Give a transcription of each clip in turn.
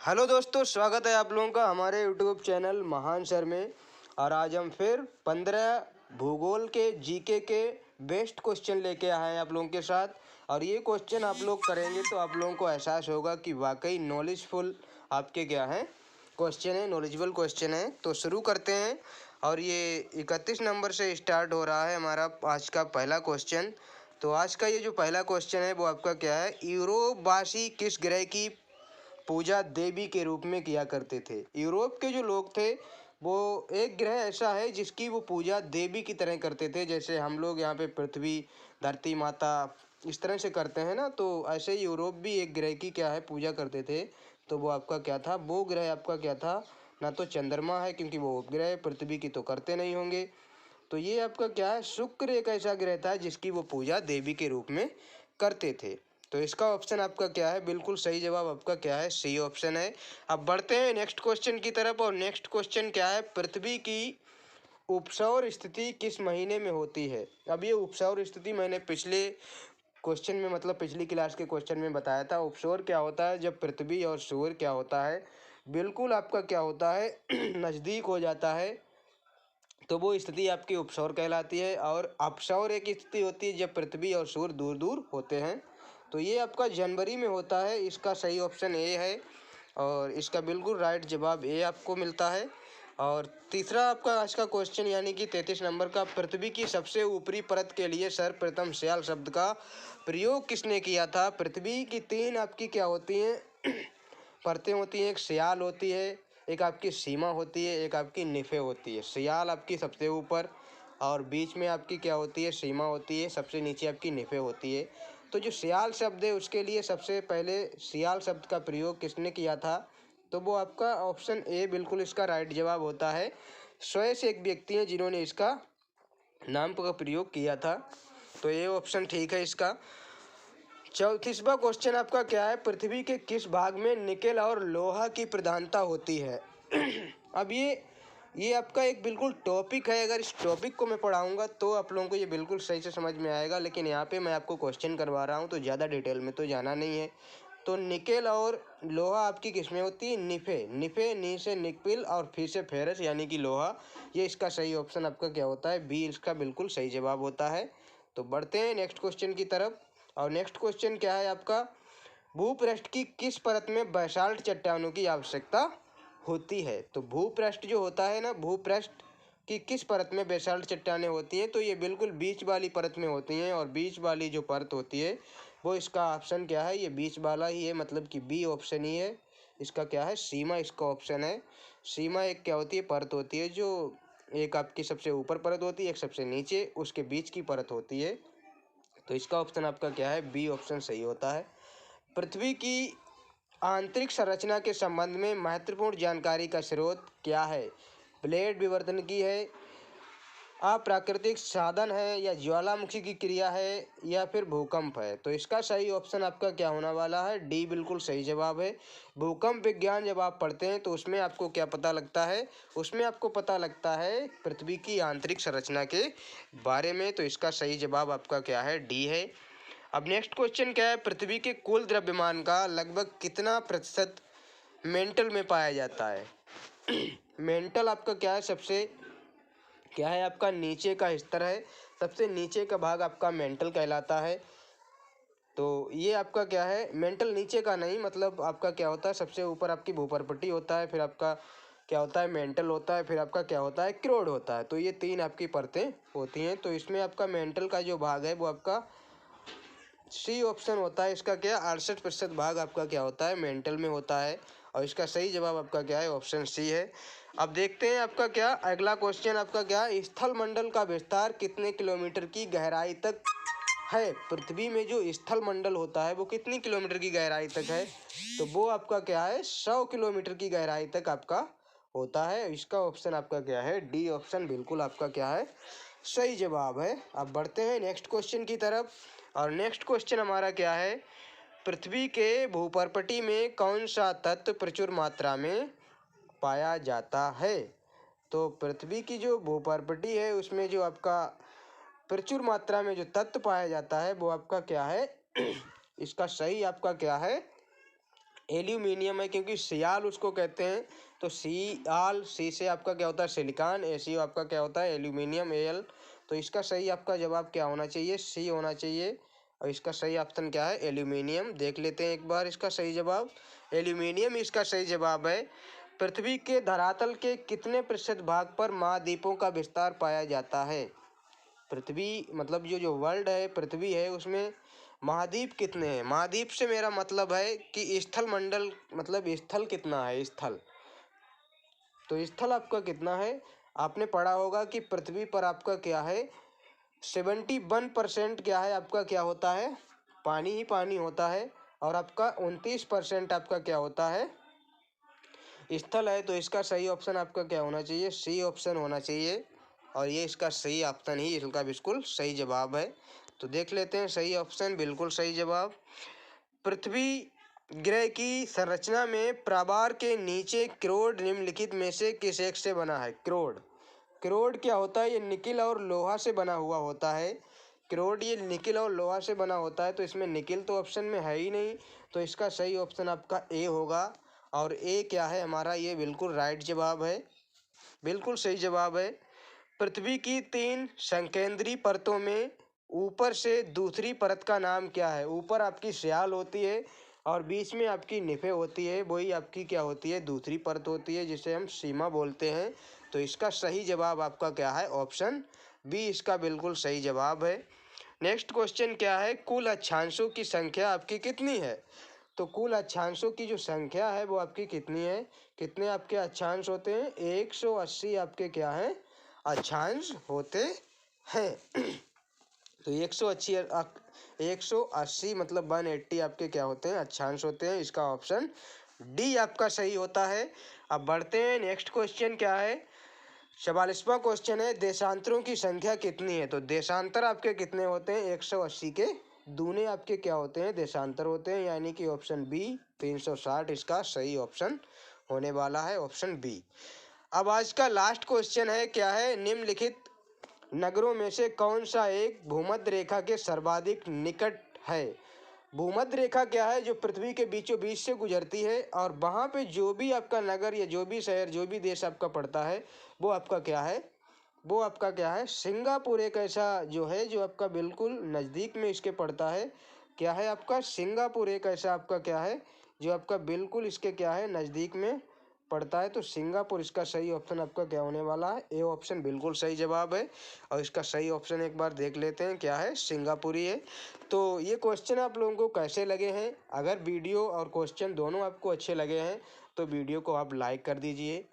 Hello दोस्तों, स्वागत है आप लोगों का हमारे यूट्यूब चैनल महान सर में। और आज हम फिर 15 भूगोल के जीके के बेस्ट क्वेश्चन लेके आए हैं आप लोगों के साथ। और ये क्वेश्चन आप लोग करेंगे तो आप लोगों को एहसास होगा कि वाकई नॉलेजफुल आपके क्या हैं क्वेश्चन है, नॉलेजेबल क्वेश्चन है। तो शुरू करते हैं। और ये 31 नंबर से स्टार्ट हो रहा है हमारा आज का पहला क्वेश्चन। तो आज का ये जो पहला क्वेश्चन है वो आपका क्या है, यूरोपवासी किस ग्रह की पूजा देवी के रूप में किया करते थे। यूरोप के जो लोग थे वो एक ग्रह ऐसा है जिसकी वो पूजा देवी की तरह करते थे। जैसे हम लोग यहाँ पे पृथ्वी, धरती माता इस तरह से करते हैं ना, तो ऐसे ही यूरोप भी एक ग्रह की क्या है पूजा करते थे। तो वो आपका क्या था, वो ग्रह आपका क्या था, ना तो चंद्रमा है क्योंकि वो उपग्रह है, पृथ्वी की तो करते नहीं होंगे। तो ये आपका क्या है, शुक्र एक ऐसा ग्रह था जिसकी वो पूजा देवी के रूप में करते थे। तो इसका ऑप्शन आपका क्या है, बिल्कुल सही जवाब आपका क्या है, सी ऑप्शन है। अब बढ़ते हैं नेक्स्ट क्वेश्चन की तरफ। और नेक्स्ट क्वेश्चन क्या है, पृथ्वी की उपसौर स्थिति किस महीने में होती है। अब ये उपसौर स्थिति मैंने पिछले क्वेश्चन में मतलब पिछली क्लास के क्वेश्चन में बताया था। उपसौर क्या होता है, जब पृथ्वी और सूर्य क्या होता है, बिल्कुल आपका क्या होता है नज़दीक हो जाता है, तो वो स्थिति आपकी उपसौर कहलाती है। और अपसौर एक स्थिति होती है जब पृथ्वी और सूर्य दूर दूर होते हैं। तो ये आपका जनवरी में होता है। इसका सही ऑप्शन ए है और इसका बिल्कुल राइट जवाब ए आपको मिलता है। और तीसरा आपका आज का क्वेश्चन यानी कि 33 नंबर का, पृथ्वी की सबसे ऊपरी परत के लिए सर्वप्रथम श्याल शब्द का प्रयोग किसने किया था। पृथ्वी की तीन आपकी क्या होती हैं परतें होती हैं, एक श्याल होती है, एक आपकी सीमा होती है, एक आपकी निफे होती है। श्याल आपकी सबसे ऊपर और बीच में आपकी क्या होती है, सीमा होती है, सबसे नीचे आपकी निफे होती है। तो जो श्याल शब्द है उसके लिए सबसे पहले श्याल शब्द का प्रयोग किसने किया था, तो वो आपका ऑप्शन ए बिल्कुल इसका राइट जवाब होता है। स्वयं से एक व्यक्ति हैं जिन्होंने इसका नाम का प्रयोग किया था। तो ये ऑप्शन ठीक है इसका। 34वां क्वेश्चन आपका क्या है, पृथ्वी के किस भाग में निकेल और लोहा की प्रधानता होती है। अब ये आपका एक बिल्कुल टॉपिक है। अगर इस टॉपिक को मैं पढ़ाऊंगा तो आप लोगों को ये बिल्कुल सही से समझ में आएगा, लेकिन यहाँ पे मैं आपको क्वेश्चन करवा रहा हूँ तो ज़्यादा डिटेल में तो जाना नहीं है। तो निकेल और लोहा आपकी किसमें होती है, निफे। निफे, नी से निकपिल और फिर से फेरस यानी कि लोहा। ये इसका सही ऑप्शन आपका क्या होता है, बी इसका बिल्कुल सही जवाब होता है। तो बढ़ते हैं नेक्स्ट क्वेश्चन की तरफ। और नेक्स्ट क्वेश्चन क्या है आपका, भूपृष्ठ की किस परत में बासाल्ट चट्टानों की आवश्यकता होती है। तो भूपृष्ठ जो होता है ना, भूपृष्ठ की किस परत में बेसाल्ट चट्टानें होती हैं, तो ये बिल्कुल बीच वाली परत में होती हैं। और बीच वाली जो परत होती है वो इसका ऑप्शन क्या है, ये बीच वाला ही है, मतलब कि बी ऑप्शन ही है। इसका क्या है, सीमा इसका ऑप्शन है। सीमा एक क्या होती है, परत होती है जो एक आपकी सबसे ऊपर परत होती है, एक सबसे नीचे, उसके बीच की परत होती है। तो इसका ऑप्शन आपका क्या है, बी ऑप्शन सही होता है। पृथ्वी की आंतरिक संरचना के संबंध में महत्वपूर्ण जानकारी का स्रोत क्या है। प्लेट विवर्तन की है, अप्राकृतिक साधन है, या ज्वालामुखी की क्रिया है, या फिर भूकंप है। तो इसका सही ऑप्शन आपका क्या होने वाला है, डी बिल्कुल सही जवाब है। भूकंप विज्ञान जब आप पढ़ते हैं तो उसमें आपको क्या पता लगता है, उसमें आपको पता लगता है पृथ्वी की आंतरिक संरचना के बारे में। तो इसका सही जवाब आपका क्या है, डी है। अब नेक्स्ट क्वेश्चन क्या है, पृथ्वी के कुल द्रव्यमान का लगभग कितना प्रतिशत मेंटल में पाया जाता है। मेंटल आपका क्या है, सबसे क्या है आपका नीचे का स्तर है, सबसे नीचे का भाग आपका मेंटल कहलाता है। तो ये आपका क्या है, मेंटल नीचे का नहीं, मतलब आपका क्या होता है, सबसे ऊपर आपकी भूपर्पटी होता है, फिर आपका क्या होता है मेंटल होता है, फिर आपका क्या होता है क्रोड होता है। तो ये तीन आपकी परतें होती हैं। तो इसमें आपका मेंटल का जो भाग है वो आपका सी ऑप्शन होता है। इसका क्या 68% भाग आपका क्या होता है, मेंटल में होता है। और इसका सही जवाब आपका क्या है, ऑप्शन सी है। अब देखते हैं आपका क्या अगला क्वेश्चन आपका क्या, स्थल मंडल का विस्तार कितने किलोमीटर की गहराई तक है। पृथ्वी में जो स्थल मंडल होता है वो कितनी किलोमीटर की गहराई तक है, तो वो आपका क्या है, 100 किलोमीटर की गहराई तक आपका होता है। इसका ऑप्शन आपका क्या है, डी ऑप्शन बिल्कुल आपका क्या है, सही जवाब है। अब बढ़ते हैं नेक्स्ट क्वेश्चन की तरफ। और नेक्स्ट क्वेश्चन हमारा क्या है, पृथ्वी के भूपर्पटी में कौन सा तत्व प्रचुर मात्रा में पाया जाता है। तो पृथ्वी की जो भूपर्पटी है उसमें जो आपका प्रचुर मात्रा में जो तत्व पाया जाता है वो आपका क्या है, इसका सही आपका क्या है, एल्यूमिनियम है, क्योंकि सियाल उसको कहते हैं। तो सियाल, सी से आपका क्या होता है सिलिकॉन, एसी आपका क्या होता है एल्यूमिनियम, एल। तो इसका सही आपका जवाब क्या होना चाहिए, सी होना चाहिए। और इसका सही ऑप्शन क्या है एल्यूमिनियम। देख लेते हैं एक बार इसका सही जवाब, एल्यूमिनियम इसका सही जवाब है। पृथ्वी के धरातल के कितने प्रतिशत भाग पर महाद्वीपों का विस्तार पाया जाता है। पृथ्वी मतलब जो वर्ल्ड है, पृथ्वी है, उसमें महाद्वीप कितने हैं। महाद्वीप से मेरा मतलब है कि स्थल मंडल, मतलब स्थल कितना है स्थल। तो स्थल आपका कितना है, आपने पढ़ा होगा कि पृथ्वी पर आपका क्या है 71% क्या है आपका क्या होता है पानी ही पानी होता है। और आपका 29% आपका क्या होता है स्थल है। तो इसका सही ऑप्शन आपका क्या होना चाहिए, सी ऑप्शन होना चाहिए। और ये इसका सही ऑप्शन ही इसका बिल्कुल सही जवाब है। तो देख लेते हैं सही ऑप्शन, बिल्कुल सही जवाब। पृथ्वी ग्रह की संरचना में प्रभार के नीचे क्रोड निम्नलिखित में से किस एक से बना है। क्रोड, क्रोड क्या होता है, ये निकिल और लोहा से बना हुआ होता है। क्रोड ये निकिल और लोहा से बना होता है। तो इसमें निकिल तो ऑप्शन में है ही नहीं। तो इसका सही ऑप्शन आपका ए होगा। और ए क्या है हमारा, ये बिल्कुल राइट जवाब है, बिल्कुल सही जवाब है। पृथ्वी की 3 संकेंद्री परतों में ऊपर से दूसरी परत का नाम क्या है। ऊपर आपकी स्याल होती है और बीच में आपकी निफे होती है, वही आपकी क्या होती है दूसरी परत होती है, जिसे हम सीमा बोलते हैं। तो इसका सही जवाब आपका क्या है ऑप्शन बी, इसका बिल्कुल सही जवाब है। नेक्स्ट क्वेश्चन क्या है, कुल अक्षांशों की संख्या आपकी कितनी है। तो कुल अक्षांशों की जो संख्या है वो आपकी कितनी है, कितने आपके अक्षांश होते हैं 180 आपके क्या है अक्षांश होते हैं। तो 180 मतलब 180 आपके क्या होते हैं अक्षांश होते हैं। इसका ऑप्शन डी आपका सही होता है। अब बढ़ते हैं, नेक्स्ट क्वेश्चन क्या है 44वां क्वेश्चन है, देशांतरों की संख्या कितनी है। तो देशांतर आपके कितने होते हैं 180 के दूने आपके क्या होते हैं देशांतर होते हैं, यानी कि ऑप्शन बी 360 इसका सही ऑप्शन होने वाला है, ऑप्शन बी। अब आज का लास्ट क्वेश्चन है क्या है, निम्नलिखित नगरों में से कौन सा एक भूमध्य रेखा के सर्वाधिक निकट है। भूमध्य रेखा क्या है, जो पृथ्वी के बीचों बीच से गुजरती है। और वहाँ पे जो भी आपका नगर या जो भी शहर जो भी देश आपका पड़ता है वो आपका क्या है, वो आपका क्या है सिंगापुर एक ऐसा जो है जो आपका बिल्कुल नज़दीक में इसके पड़ता है। क्या है आपका सिंगापुर एक ऐसा आपका क्या है जो आपका बिल्कुल इसके क्या है नज़दीक में पड़ता है। तो सिंगापुर इसका सही ऑप्शन आपका क्या होने वाला है, ए ऑप्शन बिल्कुल सही जवाब है। और इसका सही ऑप्शन एक बार देख लेते हैं क्या है सिंगापुर ही है। तो ये क्वेश्चन आप लोगों को कैसे लगे हैं, अगर वीडियो और क्वेश्चन दोनों आपको अच्छे लगे हैं तो वीडियो को आप लाइक कर दीजिए,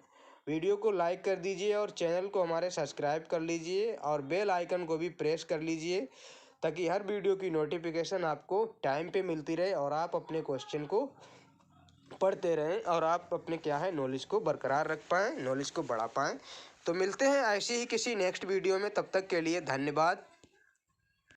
वीडियो को लाइक कर दीजिए और चैनल को हमारे सब्सक्राइब कर लीजिए और बेल आइकन को भी प्रेस कर लीजिए, ताकि हर वीडियो की नोटिफिकेशन आपको टाइम पे मिलती रहे और आप अपने क्वेश्चन को पढ़ते रहें और आप अपने क्या है नॉलेज को बरकरार रख पाएँ, नॉलेज को बढ़ा पाएँ। तो मिलते हैं ऐसी ही किसी नेक्स्ट वीडियो में, तब तक के लिए धन्यवाद।